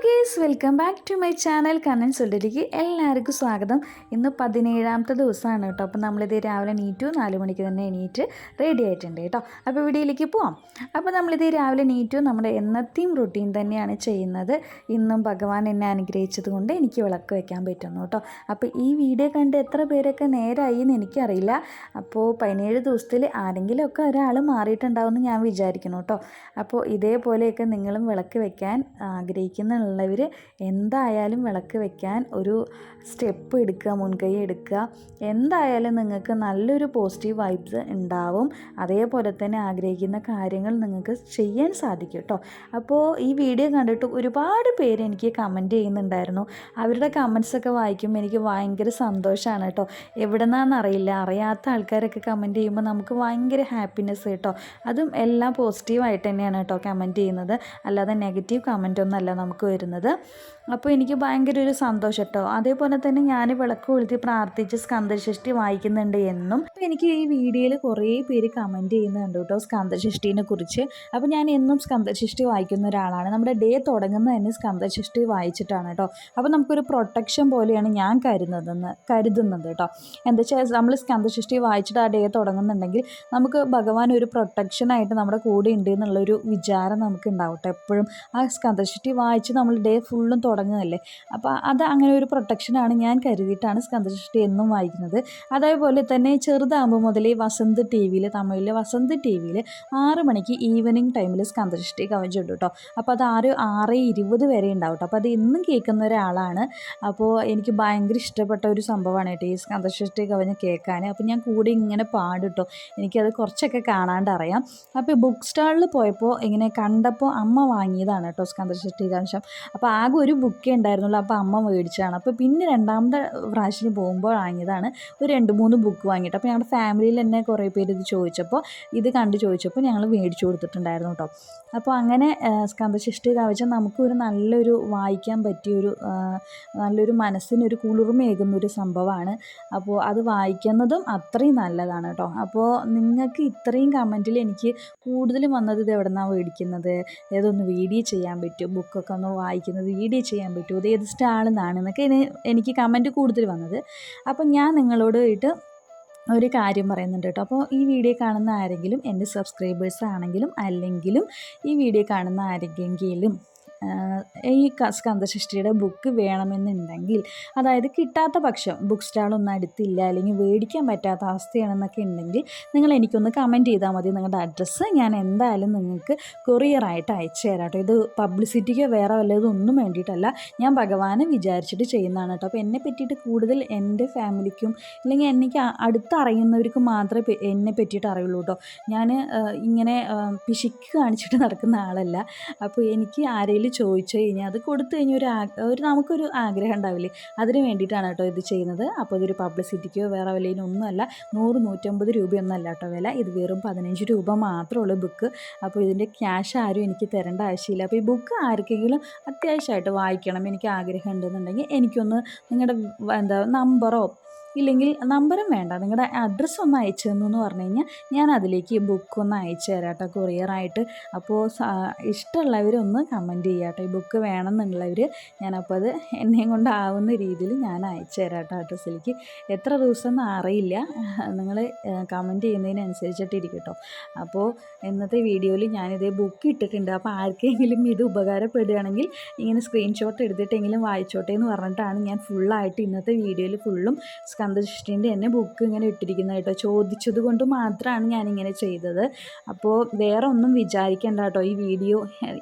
Guys welcome back to my channel Kannan സുണ്ടരിക്ക് എല്ലാവർക്കും സ്വാഗതം. ഇന്ന് 17ാമത്തെ ദിവസമാണ് കേട്ടോ. അപ്പോൾ നമ്മളിത് രാവിലെ എണീറ്റു 4 മണിക്ക് തന്നെ എണീറ്റ് റെഡി ആയിട്ടുണ്ട് കേട്ടോ. അപ്പോൾ വീഡിയോയിലേക്ക് പോവാം. അപ്പോൾ നമ്മളിത് രാവിലെ എണീറ്റു നമ്മുടെ എന്നത്തെയും റുട്ടീൻ തന്നെയാണ് ചെയ്യുന്നത്. ഇന്നും ഭഗവാൻ എന്നെ അനുഗ്രഹിച്ചത് കൊണ്ട് എനിക്ക് വിളക്ക് വെക്കാൻ പറ്റുന്നു കേട്ടോ. അപ്പോൾ ഈ വീഡിയോ കണ്ട് എത്ര പേരൊക്കെ നേരായി എന്ന് എനിക്കറിയില്ല. അപ്പോൾ 17 ദിവസത്തിൽ ആരെങ്കിലുമൊക്കെ ഒരാൾ മാറിയിട്ടുണ്ടാവുമെന്ന് ഞാൻ വിചാരിക്കുന്നു കേട്ടോ. അപ്പോൾ ഇതേപോലെയൊക്കെ നിങ്ങളും വിളക്ക് വെക്കാൻ ആഗ്രഹിക്കുന്നുള്ളവർ എന്തായാലും വിളക്ക് വെക്കാൻ ഒരു സ്റ്റെപ്പ് എടുക്കുക, മുൻകൈ എടുക്കുക. എന്തായാലും നിങ്ങൾക്ക് നല്ലൊരു പോസിറ്റീവ് വൈബ്സ് ഉണ്ടാവും. അതേപോലെ തന്നെ ആഗ്രഹിക്കുന്ന കാര്യങ്ങൾ നിങ്ങൾക്ക് ചെയ്യാൻ സാധിക്കും കേട്ടോ. അപ്പോൾ ഈ വീഡിയോ കണ്ടിട്ട് ഒരുപാട് പേര് എനിക്ക് കമൻറ്റ് ചെയ്യുന്നുണ്ടായിരുന്നു. അവരുടെ കമൻറ്റ്സൊക്കെ വായിക്കുമ്പോൾ എനിക്ക് ഭയങ്കര സന്തോഷമാണ് കേട്ടോ. എവിടെ നിന്നാണെന്നറിയില്ല, അറിയാത്ത ആൾക്കാരൊക്കെ കമൻറ്റ് ചെയ്യുമ്പോൾ നമുക്ക് ഭയങ്കര ഹാപ്പിനെസ് കേട്ടോ. അതും എല്ലാം പോസിറ്റീവായിട്ട് തന്നെയാണ് കേട്ടോ കമൻറ്റ് ചെയ്യുന്നത്, അല്ലാതെ നെഗറ്റീവ് കമൻറ്റൊന്നും അല്ല നമുക്ക് വരുന്നത്. അപ്പോൾ എനിക്ക് ഭയങ്കര ഒരു സന്തോഷം കേട്ടോ. അതേപോലെ തന്നെ ഞാൻ വിളക്ക് കൊളുത്തി പ്രാർത്ഥിച്ച് സ്കന്ദഷഷ്ടി വായിക്കുന്നുണ്ട് എന്നും. അപ്പോൾ എനിക്ക് ഈ വീഡിയോയിൽ കുറേ പേര് കമൻറ്റ് ചെയ്യുന്നുണ്ട് കേട്ടോ സ്കന്ദഷഷ്ടിനെ കുറിച്ച്. അപ്പോൾ ഞാൻ എന്നും സ്കന്ദഷഷ്ടി വായിക്കുന്ന ഒരാളാണ്. നമ്മുടെ ഡേ തുടങ്ങുന്നത് തന്നെ സ്കന്ദഷഷ്ടി വായിച്ചിട്ടാണ് കേട്ടോ. അപ്പോൾ നമുക്കൊരു പ്രൊട്ടക്ഷൻ പോലെയാണ് ഞാൻ കരുതുന്നത് കേട്ടോ. എന്താ വെച്ചാൽ നമ്മൾ സ്കന്ദഷഷ്ടി വായിച്ചിട്ട് ആ ഡേ തുടങ്ങുന്നുണ്ടെങ്കിൽ നമുക്ക് ഭഗവാൻ ഒരു പ്രൊട്ടക്ഷനായിട്ട് നമ്മുടെ കൂടെ ഉണ്ട് എന്നുള്ളൊരു വിചാരം നമുക്ക് ഉണ്ടാവട്ടെ എപ്പോഴും. ആ സ്കന്ദഷഷ്ടി വായിച്ച് നമ്മൾ ഡേ ഫുള്ളും തുടങ്ങുന്നതല്ലേ. അപ്പോൾ അത് അങ്ങനെ ഒരു പ്രൊട്ടക്ഷനാണ് ഞാൻ കരുതിയിട്ടാണ് സ്കന്ദഷഷ്ടി എന്നും വായിക്കുന്നത്. അതേപോലെ തന്നെ ചെറുതാകുമ്പോൾ മുതലേ വസന്ത് ടി വിയിൽ, തമിഴിലെ വസന്ത് ടി വിയിൽ 6 മണിക്ക് ഈവനിങ് ടൈമിൽ സ്കന്ദഷഷ്ടി കവചുണ്ട് കേട്ടോ. അപ്പോൾ അത് 6:20 വരെ ഉണ്ടാവും കേട്ടോ. അപ്പോൾ അത് എന്നും കേൾക്കുന്ന ഒരാളാണ്. അപ്പോൾ എനിക്ക് ഭയങ്കര ഇഷ്ടപ്പെട്ട ഒരു സംഭവമാണ് കേട്ടോ ഈ സ്കന്ദഷഷ്ടി കവചം കേൾക്കാൻ. അപ്പോൾ ഞാൻ കൂടെ ഇങ്ങനെ പാടും കേട്ടോ. എനിക്കത് കുറച്ചൊക്കെ കാണാണ്ടറിയാം. അപ്പോൾ ബുക്ക് സ്റ്റാളിൽ പോയപ്പോൾ ഇങ്ങനെ കണ്ടപ്പോൾ അമ്മ വാങ്ങിയതാണ് കേട്ടോ സ്കന്ദഷഷ്ടി കവചം. അപ്പോൾ ആകെ ഒരു ബുക്കേ ഉണ്ടായിരുന്നുള്ളൂ. അപ്പോൾ അമ്മ മേടിച്ചതാണ്. അപ്പോൾ പിന്നെ രണ്ടാമത്തെ പ്രാവശ്യം പോകുമ്പോൾ വാങ്ങിയതാണ്. ഒരു 2-3 ബുക്ക് വാങ്ങിയിട്ട്. അപ്പോൾ ഞങ്ങളുടെ ഫാമിലിയിൽ തന്നെ കുറേ പേര് ഇത് ചോദിച്ചപ്പോൾ ഞങ്ങൾ മേടിച്ചു കൊടുത്തിട്ടുണ്ടായിരുന്നു കേട്ടോ. അപ്പോൾ അങ്ങനെ സ്കന്ദഷഷ്ടി കവചം നമുക്കൊരു നല്ലൊരു വായിക്കാൻ പറ്റിയൊരു നല്ലൊരു മനസ്സിനൊരു കുളിർമയേകുന്നൊരു സംഭവമാണ്. അപ്പോൾ അത് വായിക്കുന്നതും അത്രയും നല്ലതാണ് കേട്ടോ. അപ്പോൾ നിങ്ങൾക്ക് ഇത്രയും കമൻറ്റിൽ എനിക്ക് കൂടുതലും വന്നത് ഇത് എവിടെ നിന്നാണ് മേടിക്കുന്നത്, ഏതൊന്ന് വീഡിയോ ചെയ്യാൻ പറ്റും, ബുക്കൊക്കെ ഒന്ന് വായിക്കുന്നത് വീഡിയോ ചെയ്യാൻ പറ്റുമോ, ഇത് ഏത് സ്റ്റാളിൽ നിന്നാണ് എന്നൊക്കെ എനിക്ക് കമൻറ്റ് കൂടുതൽ വന്നത്. അപ്പം ഞാൻ നിങ്ങളോട് ഒരു കാര്യം പറയുന്നുണ്ട് കേട്ടോ. അപ്പോൾ ഈ വീഡിയോ കാണുന്ന ആരെങ്കിലും എൻ്റെ സബ്സ്ക്രൈബേഴ്സ് ആണെങ്കിലും അല്ലെങ്കിലും ഈ വീഡിയോ കാണുന്ന ആരെങ്കിലും ഈ സ്കന്ദഷഷ്ടിയുടെ ബുക്ക് വേണമെന്നുണ്ടെങ്കിൽ, അതായത് കിട്ടാത്ത പക്ഷം ബുക്ക് സ്റ്റാളൊന്നും അടുത്തില്ല അല്ലെങ്കിൽ മേടിക്കാൻ പറ്റാത്ത അവസ്ഥയാണെന്നൊക്കെ ഉണ്ടെങ്കിൽ നിങ്ങൾ എനിക്കൊന്ന് കമൻറ്റ് ചെയ്താൽ മതി. നിങ്ങളുടെ അഡ്രസ്സ് ഞാൻ എന്തായാലും നിങ്ങൾക്ക് കൊറിയറായിട്ട് അയച്ചു തരാം കേട്ടോ. ഇത് പബ്ലിസിറ്റിക്കോ വേറെ വല്ലതൊന്നും വേണ്ടിയിട്ടല്ല, ഞാൻ ഭഗവാനെ വിചാരിച്ചിട്ട് ചെയ്യുന്നതാണ് കേട്ടോ. അപ്പോൾ എന്നെ പറ്റിയിട്ട് കൂടുതൽ എൻ്റെ ഫാമിലിക്കും അല്ലെങ്കിൽ എനിക്ക് അടുത്തറിയുന്നവർക്ക് മാത്രമേ എന്നെ പറ്റിയിട്ട് അറിയുള്ളൂ കേട്ടോ. ഞാൻ ഇങ്ങനെ പിശുക്ക് കാണിച്ചിട്ട് നടക്കുന്ന ആളല്ല. അപ്പോൾ എനിക്ക് ആരെങ്കിലും ചോദിച്ചു കഴിഞ്ഞാൽ അത് കൊടുത്തു കഴിഞ്ഞാൽ നമുക്കൊരു ആഗ്രഹം ഉണ്ടാവില്ലേ, അതിന് വേണ്ടിയിട്ടാണ് കേട്ടോ ഇത് ചെയ്യുന്നത്. അപ്പോൾ ഇതൊരു പബ്ലിസിറ്റിക്കോ വേറെ വിലയിനൊന്നുമല്ല. 100-150 രൂപയൊന്നും അല്ല കേട്ടോ വില. ഇത് വെറും 15 രൂപ മാത്രമുള്ള ബുക്ക്. അപ്പോൾ ഇതിൻ്റെ ക്യാഷ് ആരും എനിക്ക് തരേണ്ട ആവശ്യമില്ല. അപ്പോൾ ഈ ബുക്ക് ആർക്കെങ്കിലും അത്യാവശ്യമായിട്ട് വായിക്കണം എനിക്ക് ആഗ്രഹം ഉണ്ടെന്നുണ്ടെങ്കിൽ എനിക്കൊന്ന് നിങ്ങളുടെ നമ്പറോ ഇല്ലെങ്കിൽ നമ്പറും വേണ്ട, നിങ്ങളുടെ അഡ്രസ്സ് ഒന്ന് അയച്ചു തന്നു എന്ന് പറഞ്ഞു കഴിഞ്ഞാൽ ഞാൻ അതിലേക്ക് ഈ ബുക്ക് ഒന്ന് അയച്ചു തരാം കേട്ടോ കൊറിയറായിട്ട്. അപ്പോൾ ഇഷ്ടമുള്ളവരൊന്ന് കമൻറ്റ് ചെയ്യാം കേട്ടോ. ഈ ബുക്ക് വേണമെന്നുള്ളവർ ഞാനപ്പോൾ അത് എന്നെയും കൊണ്ടാവുന്ന രീതിയിൽ ഞാൻ അയച്ചു തരാം കേട്ടോ അഡ്രസ്സിലേക്ക്. എത്ര ദിവസം എന്ന് അറിയില്ല, നിങ്ങൾ കമൻറ്റ് ചെയ്യുന്നതിനനുസരിച്ചിട്ടിരിക്കും കേട്ടോ. അപ്പോൾ ഇന്നത്തെ വീഡിയോയിൽ ഞാനിതേ ബുക്ക് ഇട്ടിട്ടുണ്ട്. അപ്പോൾ ആർക്കെങ്കിലും ഇത് ഉപകാരപ്പെടുകയാണെങ്കിൽ ഇങ്ങനെ സ്ക്രീൻഷോട്ട് എടുത്തിട്ടെങ്കിലും വായിച്ചോട്ടെ എന്ന് പറഞ്ഞിട്ടാണ് ഞാൻ ഫുള്ളായിട്ട് ഇന്നത്തെ വീഡിയോയിൽ ഫുള്ളും സ്കന്ദഷഷ്ടിൻ്റെ തന്നെ ബുക്ക് ഇങ്ങനെ ഇട്ടിരിക്കുന്നത് കേട്ടോ. ചോദിച്ചത് കൊണ്ട് മാത്രമാണ് ഞാനിങ്ങനെ ചെയ്തത്. അപ്പോൾ വേറെ ഒന്നും വിചാരിക്കേണ്ട കേട്ടോ. ഈ വീഡിയോ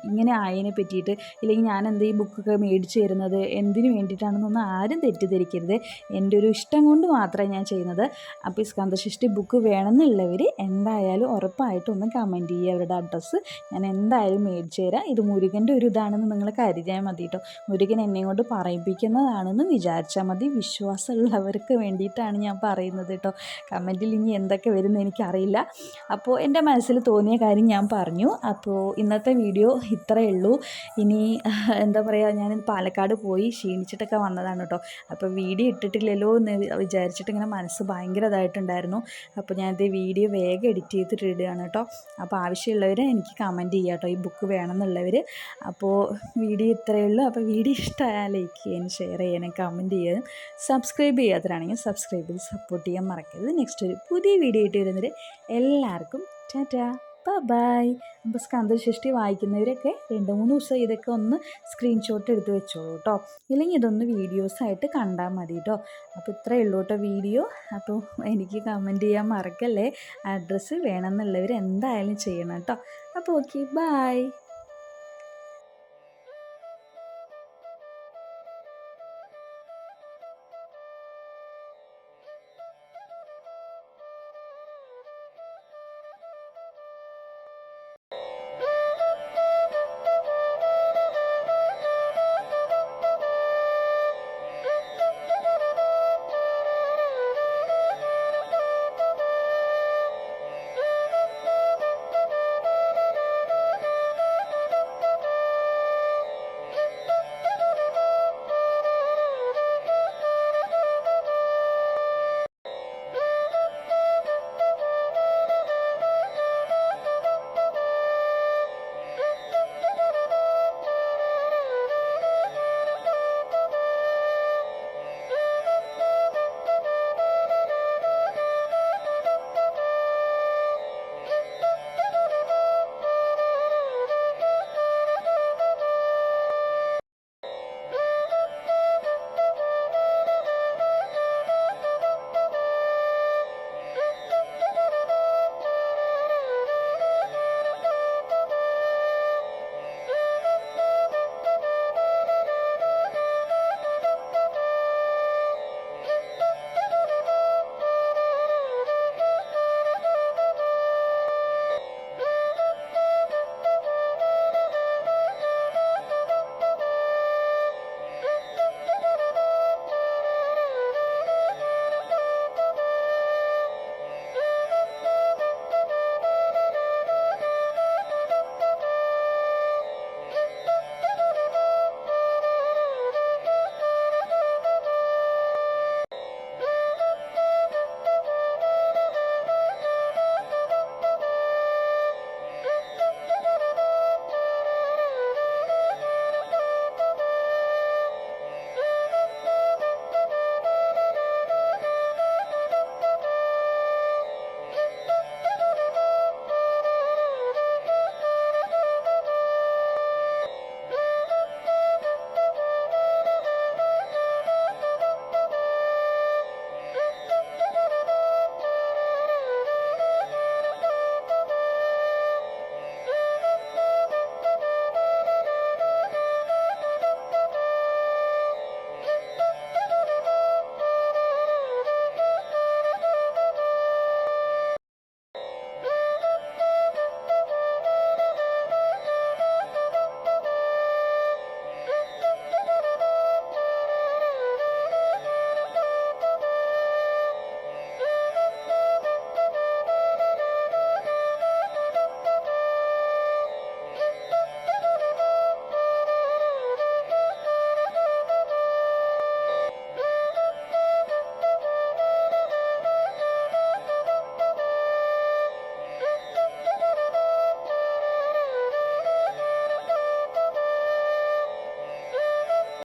ഇങ്ങനെ ആയതിനെ പറ്റിയിട്ട് ഇല്ലെങ്കിൽ ഞാൻ എന്താ ഈ ബുക്കൊക്കെ മേടിച്ച് തരുന്നത് എന്തിനു വേണ്ടിയിട്ടാണെന്നൊന്നും ആരും തെറ്റിദ്ധരിക്കരുത്. എൻ്റെ ഒരു ഇഷ്ടം കൊണ്ട് മാത്രമേ ഞാൻ ചെയ്യുന്നത്. അപ്പോൾ ഈ സ്കന്ദഷഷ്ടി ബുക്ക് വേണമെന്നുള്ളവർ എന്തായാലും ഉറപ്പായിട്ടും ഒന്ന് കമൻറ്റ് ചെയ്യുക അവരുടെ അഡ്രസ്സ്. ഞാൻ എന്തായാലും മേടിച്ച് തരാം. ഇത് മുരുകൻ്റെ ഒരു ഇതാണെന്ന് നിങ്ങൾ കരുതിയാൽ മതി കേട്ടോ. മുരുകൻ എന്നെ കൊണ്ട് പറയിപ്പിക്കുന്നതാണെന്ന് വിചാരിച്ചാൽ മതി. വിശ്വാസമുള്ളവർക്ക് വേണ്ടി വേണ്ടിയിട്ടാണ് ഞാൻ പറയുന്നത് കേട്ടോ. കമൻറ്റിൽ ഇനി എന്തൊക്കെ വരുമെന്ന് എനിക്കറിയില്ല. അപ്പോൾ എൻ്റെ മനസ്സിൽ തോന്നിയ കാര്യം ഞാൻ പറഞ്ഞു. അപ്പോൾ ഇന്നത്തെ വീഡിയോ ഇത്രയേ ഉള്ളൂ. ഇനി എന്താ പറയുക, ഞാൻ പാലക്കാട് പോയി ക്ഷീണിച്ചിട്ടൊക്കെ വന്നതാണ് കേട്ടോ. അപ്പോൾ വീഡിയോ ഇട്ടിട്ടില്ലല്ലോ എന്ന് വിചാരിച്ചിട്ട് ഇങ്ങനെ മനസ്സ് ഭയങ്കര ഇതായിട്ടുണ്ടായിരുന്നു. അപ്പോൾ ഞാനിത് വീഡിയോ വേഗം എഡിറ്റ് ചെയ്തിട്ട് ഇടുകയാണ് കേട്ടോ. അപ്പോൾ ആവശ്യമുള്ളവർ എനിക്ക് കമൻറ്റ് ചെയ്യുക കേട്ടോ, ഈ ബുക്ക് വേണമെന്നുള്ളവർ. അപ്പോൾ വീഡിയോ ഇത്രയേ ഉള്ളൂ. അപ്പോൾ വീഡിയോ ഇഷ്ടമായാൽ ലൈക്ക് ചെയ്യാനും ഷെയർ ചെയ്യാനും കമൻറ്റ് ചെയ്യാനും സബ്സ്ക്രൈബ് ചെയ്യാത്തവരാണെങ്കിൽ സബ്സ്ക്രൈബ് ചെയ്ത് സപ്പോർട്ട് ചെയ്യാൻ മറക്കരുത്. നെക്സ്റ്റ് ഒരു പുതിയ വീഡിയോ ആയിട്ട് വരുന്നത് എല്ലാവർക്കും ടാറ്റാ ബൈ. അപ്പോൾ സ്കന്ദഷഷ്ടി വായിക്കുന്നവരൊക്കെ 2-3 ദിവസം ഇതൊക്കെ ഒന്ന് സ്ക്രീൻഷോട്ട് എടുത്ത് വെച്ചോളൂ കേട്ടോ. ഇല്ലെങ്കിൽ ഇതൊന്ന് വീഡിയോസായിട്ട് കണ്ടാൽ മതി കേട്ടോ. അപ്പോൾ ഇത്രയേ ഉള്ളൂ കേട്ടോ വീഡിയോ. അപ്പോൾ എനിക്ക് കമൻറ്റ് ചെയ്യാൻ മറക്കല്ലേ. അഡ്രസ്സ് വേണമെന്നുള്ളവർ എന്തായാലും ചെയ്യണം കേട്ടോ. അപ്പോൾ ഓക്കെ ബൈ.